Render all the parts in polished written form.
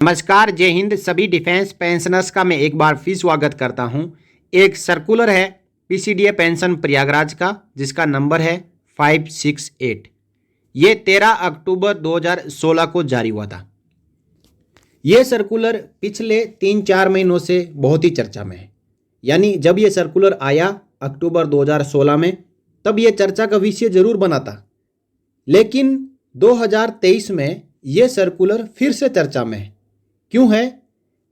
नमस्कार, जय हिंद। सभी डिफेंस पेंशनर्स का मैं एक बार फिर स्वागत करता हूं। एक सर्कुलर है पीसीडीए पेंशन प्रयागराज का, जिसका नंबर है 568। ये 13 अक्टूबर 2016 को जारी हुआ था। ये सर्कुलर पिछले 3-4 महीनों से बहुत ही चर्चा में है। यानी जब ये सर्कुलर आया अक्टूबर 2016 में, तब ये चर्चा का विषय जरूर बना था, लेकिन 2023 में ये सर्कुलर फिर से चर्चा में है। क्यों है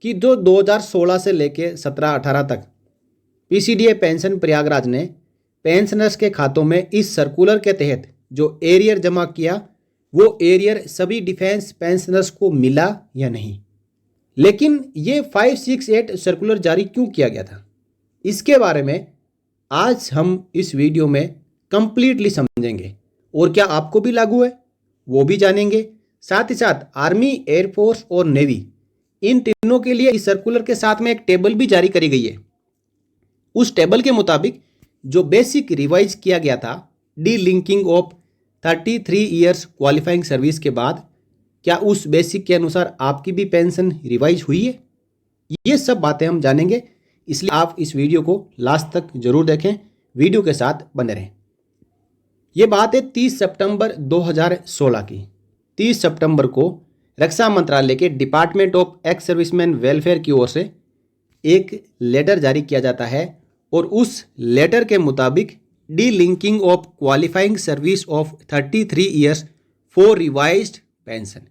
कि जो 2016 से लेकर 17-18 तक पीसीडीए पेंशन प्रयागराज ने पेंशनर्स के खातों में इस सर्कुलर के तहत जो एरियर जमा किया, वो एरियर सभी डिफेंस पेंशनर्स को मिला या नहीं। लेकिन ये 568 सर्कुलर जारी क्यों किया गया था, इसके बारे में आज हम इस वीडियो में कंप्लीटली समझेंगे। और क्या आपको भी लागू है वो भी जानेंगे। साथ ही साथ आर्मी, एयरफोर्स और नेवी, इन तीनों के लिए इस सर्कुलर के साथ में एक टेबल भी जारी करी गई है। उस टेबल के मुताबिक जो बेसिक रिवाइज किया गया था, D linking of 33 years qualifying service के बाद, क्या उस बेसिक के अनुसार आपकी भी पेंशन रिवाइज हुई है? ये सब बातें हम जानेंगे, इसलिए आप इस वीडियो को लास्ट तक जरूर देखें, वीडियो के साथ बने रहें। ये बात है 30 सितंबर 2016 की। 30 सितंबर को रक्षा मंत्रालय के department of ex serviceman welfare की ओर से एक लेटर जारी किया जाता है, और उस लेटर के मुताबिक D linking of qualifying service of 33 years for revised pension,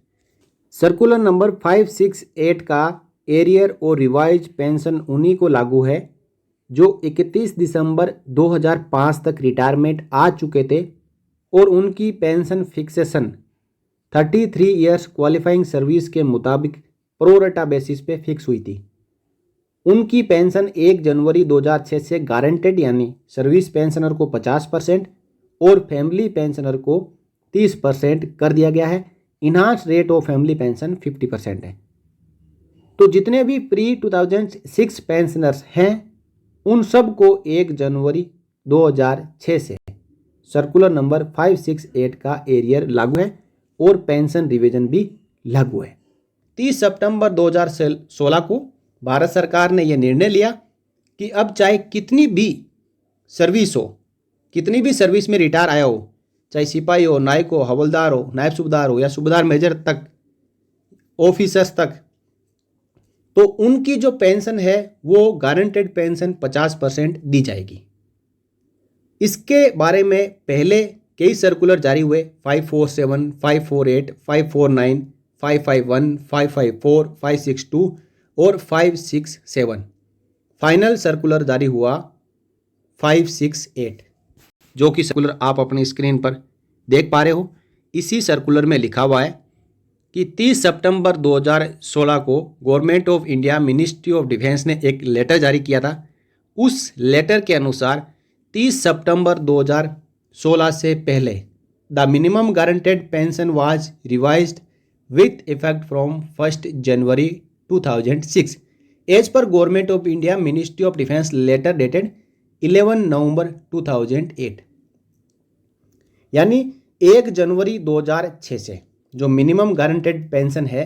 circular number 568 का एरियर और रिवाइज पेंशन उन्हीं को लागू है जो 31 दिसंबर 2005 तक रिटायरमेंट आ चुके थे और उनकी pension fixation 33 years qualifying service के मुताबिक प्रोरेटा बेसिस पे फिक्स हुई थी। उनकी पेंशन 1 जनवरी 2006 से गारंटेड यानी सर्विस पेंशनर को 50% और फैमिली पेंशनर को 30% कर दिया गया है। Enhance rate of family pension 50% है। तो जितने भी प्री 2006 पेंशनर्स हैं, उन सब को 1 जनवरी 2006 से सर्कुलर नंबर 568 का एरियर लागू है और पेंशन रिवीजन भी लागू है। 30 सितंबर 2016 को भारत सरकार ने यह निर्णय लिया कि अब चाहे कितनी भी सर्विस हो, कितनी भी सर्विस में रिटायर आया हो, चाहे सिपाही हो, नायक हो, हवलदार हो, नायब सूबेदार हो या सूबेदार मेजर तक, ऑफिसर्स तक, तो उनकी जो पेंशन है वो गारंटेड पेंशन 50% दी जाएगी। इसके बारे में पहले कई सर्कुलर जारी हुए, 547, 548, 549, 551, 554, 562 और 567। फाइनल सर्कुलर जारी हुआ 568, जो कि सर्कुलर आप अपनी स्क्रीन पर देख पा रहे हो। इसी सर्कुलर में लिखा हुआ है कि 30 सितंबर 2016 को government of India, ministry of defence ने एक लेटर जारी किया था। उस लेटर के अनुसार 30 सितंबर 2016 से पहले the minimum guaranteed pension was revised with effect from 1 January 2006 as per government of India, ministry of defence letter dated 11 November 2008। यानी 1 जनवरी 2006 से जो मिनिमम गारंटेड पेंशन है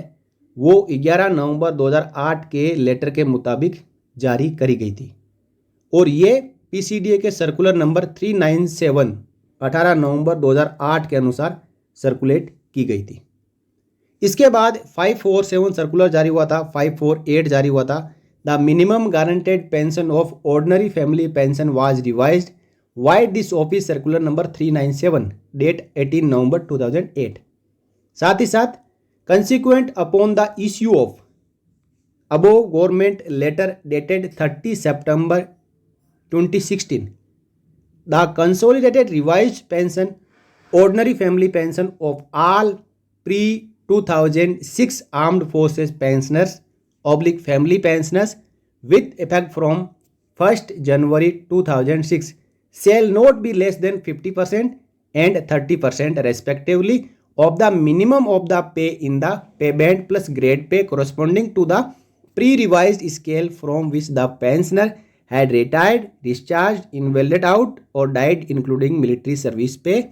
वो 11 नवंबर 2008 के लेटर के मुताबिक जारी करी गई थी, और ये पीसीडीए के सर्कुलर नंबर 397 18 नवंबर 2008 के अनुसार सर्कुलेट की गई थी। इसके बाद 547 सर्कुलर जारी हुआ था, 548 जारी हुआ था। The minimum guaranteed pension of ordinary family pension was revised vide this office circular number 397 date 18 November 2008। साथ ही साथ consequent upon the issue of above government letter dated 30 September 2016, the consolidated revised pension, ordinary family pension of all pre-2006 armed forces pensioners / family pensioners with effect from 1st January 2006 shall not be less than 50% and 30% respectively of the minimum of the pay in the pay band plus grade pay corresponding to the pre-revised scale from which the pensioner had retired, discharged, invalided out or died, including military service pay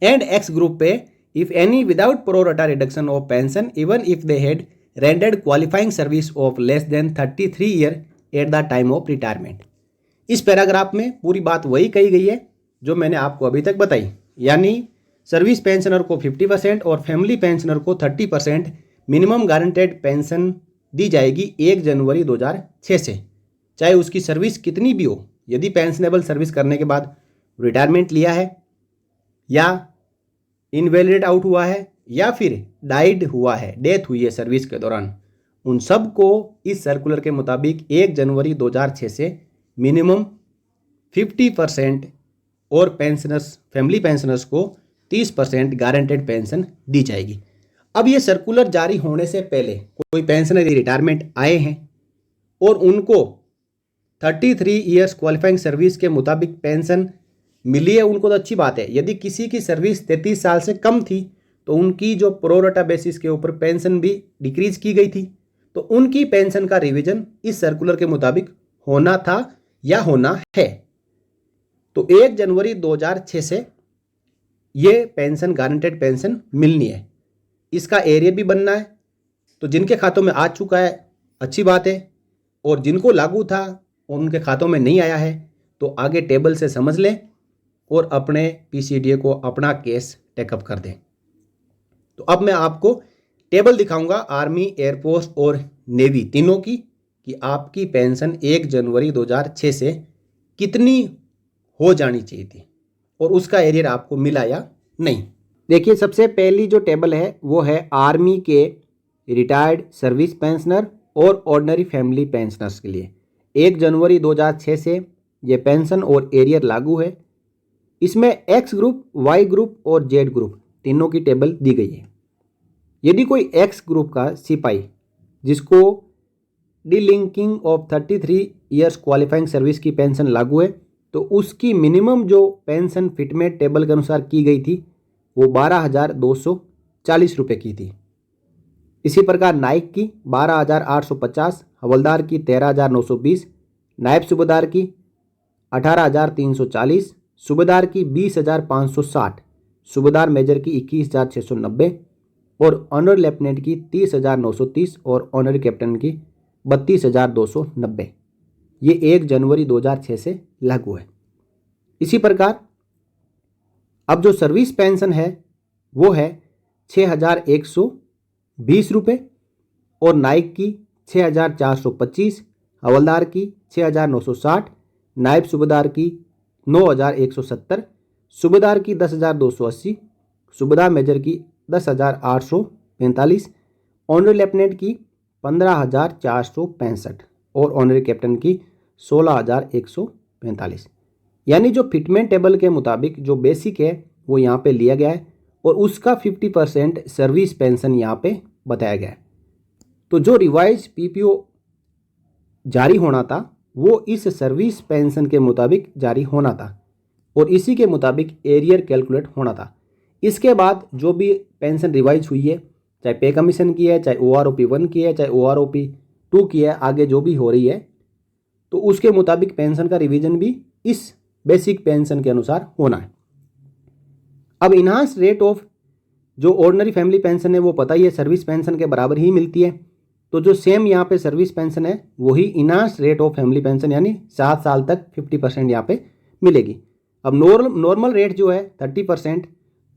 and ex group pay if any, without pro rata reduction of pension even if they had rendered qualifying service of less than 33 year at the time of retirement. इस paragraph में पूरी बात वही कही गई है जो मैंने आपको अभी तक बताई, यानी सर्विस पेंशनर को 50% और फैमिली पेंशनर को 30% मिनिमम गारंटेड पेंशन दी जाएगी 1 जनवरी 2006 से, चाहे उसकी सर्विस कितनी भी हो। यदि पेंशनेबल सर्विस करने के बाद रिटायरमेंट लिया है या इनवैलिडेट आउट हुआ है या फिर डाइड हुआ है, डेथ हुई है सर्विस के दौरान, उन सब को इस सर्कुलर के मुताबिक 1 जनवरी 2006 से मिनिमम 50% और पेंशनर्स फैमिली पेंशनर्स को 30% गारंटेड पेंशन दी जाएगी। अब ये सर्कुलर जारी होने से पहले कोई पेंशनर रिटायरमेंट आए हैं और उनको 33 ईयर्स क्वालिफाइंग सर्विस के मुताबिक पेंशन मिली है, उनको तो अच्छी बात है। यदि किसी की सर्विस 33 साल से कम थी तो उनकी जो प्रोरेटा बेसिस के ऊपर पेंशन भी डिक्रीज की गई थी, तो उनकी पेंशन का रिवीजन इस सर्कुलर के मुताबिक होना था या होना है। तो 1 जनवरी 2006 से ये पेंशन गारंटेड पेंशन मिलनी है, इसका एरियर भी बनना है। तो जिनके खातों में आ चुका है अच्छी बात है, और जिनको लागू था उनके खातों में नहीं आया है तो आगे टेबल से समझ लें और अपने पीसीडीए को अपना केस टेकअप कर दें। तो अब मैं आपको टेबल दिखाऊंगा आर्मी, एयरफोर्स और नेवी तीनों की, कि आपकी पेंशन 1 जनवरी 2006 से कितनी हो जानी चाहिए थी और उसका एरियर आपको मिला या नहीं। देखिए, सबसे पहली जो टेबल है वो है आर्मी के रिटायर्ड सर्विस पेंशनर और ऑर्डिनरी फैमिली पेंशनर्स के लिए 1 जनवरी 2006 से ये पेंशन और एरियर लागू है। इसमें एक्स ग्रुप, वाई ग्रुप और जेड ग्रुप तीनों की टेबल दी गई है। यदि कोई एक्स ग्रुप का सिपाही जिसको delinking of 33 years qualifying service की पेंशन लागू है तो उसकी मिनिमम जो पेंशन फिटमेंट टेबल के अनुसार की गई थी वो 12,240 रुपये की थी। इसी प्रकार नाइक की 12,850, हवलदार की 13,920, नायब सूबेदार की 18,340, सूबेदार की 20,560, सूबेदार मेजर की 21,690 और ऑनर लेफ्टिनेंट की 30,930 और ऑनर कैप्टन की 32,290। ये 1 जनवरी 2006 से लागू है। इसी प्रकार अब जो सर्विस पेंशन है वो है 6,120 रुपये और नाइक की 6,425, हवलदार की 6,960, नायब सूबेदार की 9,170, सूबेदार की 10,280, सूबेदार मेजर की 10,845, ऑनरी लेफ्टिनेंट की 15,465 और ऑनरी कैप्टन की 16,145। यानी जो फिटमेंट टेबल के मुताबिक जो बेसिक है वो यहाँ पे लिया गया है और उसका 50% सर्विस पेंशन यहाँ पे बताया गया है। तो जो रिवाइज पीपीओ जारी होना था वो इस सर्विस पेंशन के मुताबिक जारी होना था और इसी के मुताबिक एरियर कैलकुलेट होना था। इसके बाद जो भी पेंशन रिवाइज हुई है, चाहे पे कमीशन की है, चाहे OROP 1 की है, चाहे OROP 2 की है, आगे जो भी हो रही है, तो उसके मुताबिक पेंशन का रिवीजन भी इस बेसिक पेंशन के अनुसार होना है। अब इन्हांस रेट ऑफ जो ऑर्डिनरी फैमिली पेंशन है वो पता ही है सर्विस पेंशन के बराबर ही मिलती है, तो जो सेम यहाँ पे सर्विस पेंशन है वही enhance rate of family pension यानी 7 साल तक 50% यहाँ पे मिलेगी। अब नॉर्मल रेट जो है 30%,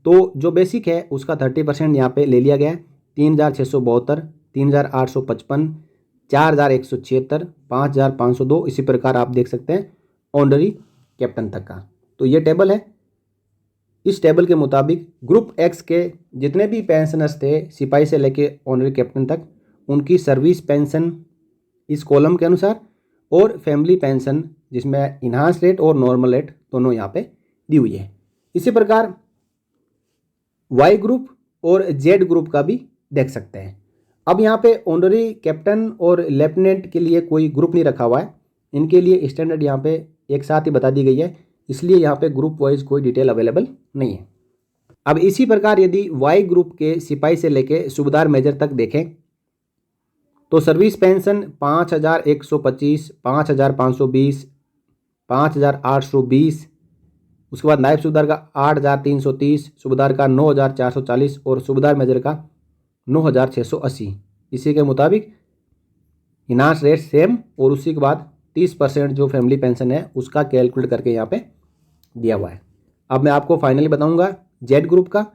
तो जो बेसिक है उसका 30% यहाँ पे ले लिया गया है। 3,672, 3,855, 4,176, 5,502, इसी प्रकार आप देख सकते हैं ऑनरी कैप्टन तक का। तो ये टेबल है। इस टेबल के मुताबिक ग्रुप एक्स के जितने भी पेंशनर्स थे सिपाही से लेके ऑनरी कैप्टन तक, उनकी सर्विस पेंशन इस कॉलम के अनुसार और फैमिली पेंशन जिसमें इन्हांस रेट और नॉर्मल रेट दोनों यहाँ पे दी हुई है। इसी प्रकार वाई ग्रुप और जेड ग्रुप का भी देख सकते हैं। अब यहाँ पे ऑनरी कैप्टन और लेफ्टिनेंट के लिए कोई ग्रुप नहीं रखा हुआ है, इनके लिए स्टैंडर्ड यहाँ पे एक साथ ही बता दी गई है, इसलिए यहाँ पे ग्रुप वाइज कोई डिटेल अवेलेबल नहीं है। अब इसी प्रकार यदि वाई ग्रुप के सिपाही से लेके सूबेदार मेजर तक देखें तो सर्विस पेंशन 5,125, 5,520, 5,820, उसके बाद नायब सूबेदार का 8,330, सूबेदार का 9,440 और सूबेदार मेजर का 9,680। इसी के मुताबिक इनास रेट सेम, और उसी के बाद 30% जो फैमिली पेंशन है उसका कैलकुलेट करके यहाँ पे दिया हुआ है। अब मैं आपको फाइनली बताऊंगा जेड ग्रुप का,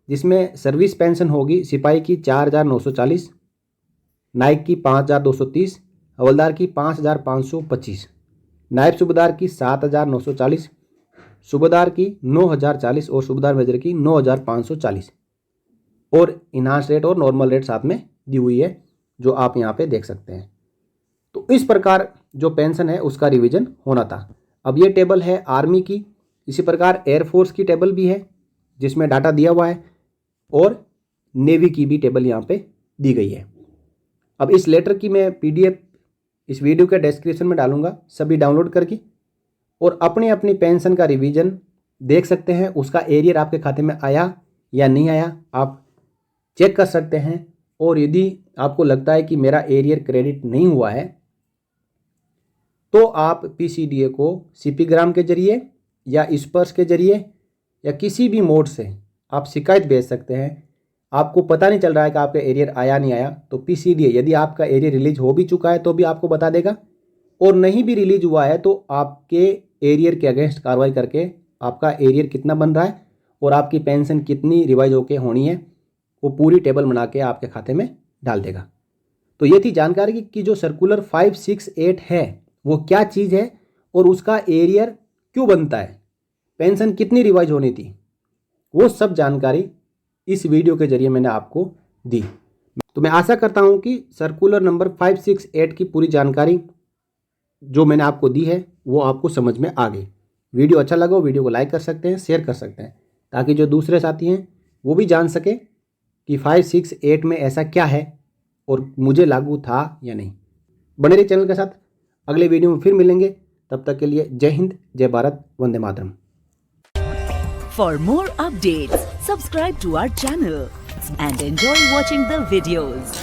जिसमें सर्विस पेंशन होगी सिपाही की 4,940, नायक की 5,230, हवलदार की 5,525, नायब सूबेदार की 7,940, सूबेदार की 9,040 और सूबेदार मेजर की 9,540, और इनहांस रेट और नॉर्मल रेट साथ में दी हुई है जो आप यहाँ पे देख सकते हैं। तो इस प्रकार जो पेंशन है उसका रिवीजन होना था। अब ये टेबल है आर्मी की, इसी प्रकार एयरफोर्स की टेबल भी है जिसमें डाटा दिया हुआ है, और नेवी की भी टेबल यहाँ पे दी गई है। अब इस लेटर की मैं PDF इस वीडियो के डिस्क्रिप्शन में डालूंगा, सभी डाउनलोड करके और अपनी अपनी पेंशन का रिवीजन देख सकते हैं। उसका एरियर आपके खाते में आया या नहीं आया आप चेक कर सकते हैं, और यदि आपको लगता है कि मेरा एरियर क्रेडिट नहीं हुआ है तो आप PCDA को CP ग्राम के जरिए या स्पर्श के जरिए या किसी भी मोड से आप शिकायत भेज सकते हैं। आपको पता नहीं चल रहा है कि आपका एरियर आया नहीं आया, तो PCDA यदि आपका एरियर रिलीज हो भी चुका है तो भी आपको बता देगा, और नहीं भी रिलीज हुआ है तो आपके एरियर के अगेंस्ट कार्रवाई करके आपका एरियर कितना बन रहा है और आपकी पेंशन कितनी रिवाइज होके होनी है वो पूरी टेबल बना के आपके खाते में डाल देगा। तो ये थी जानकारी कि जो सर्कुलर 568 है वो क्या चीज़ है और उसका एरियर क्यों बनता है, पेंशन कितनी रिवाइज होनी थी, वो सब जानकारी इस वीडियो के जरिए मैंने आपको दी। तो मैं आशा करता हूं कि सर्कुलर नंबर 568 की पूरी जानकारी जो मैंने आपको दी है वो आपको समझ में आ गई। वीडियो अच्छा लगा वीडियो को लाइक कर सकते हैं, शेयर कर सकते हैं, ताकि जो दूसरे साथी हैं वो भी जान सके कि 568 में ऐसा क्या है और मुझे लागू था या नहीं। बने रहिए चैनल के साथ, अगले वीडियो में फिर मिलेंगे। तब तक के लिए जय हिंद, जय Bharat, Vande Mataram. For more updates, subscribe to our channel and enjoy watching the videos.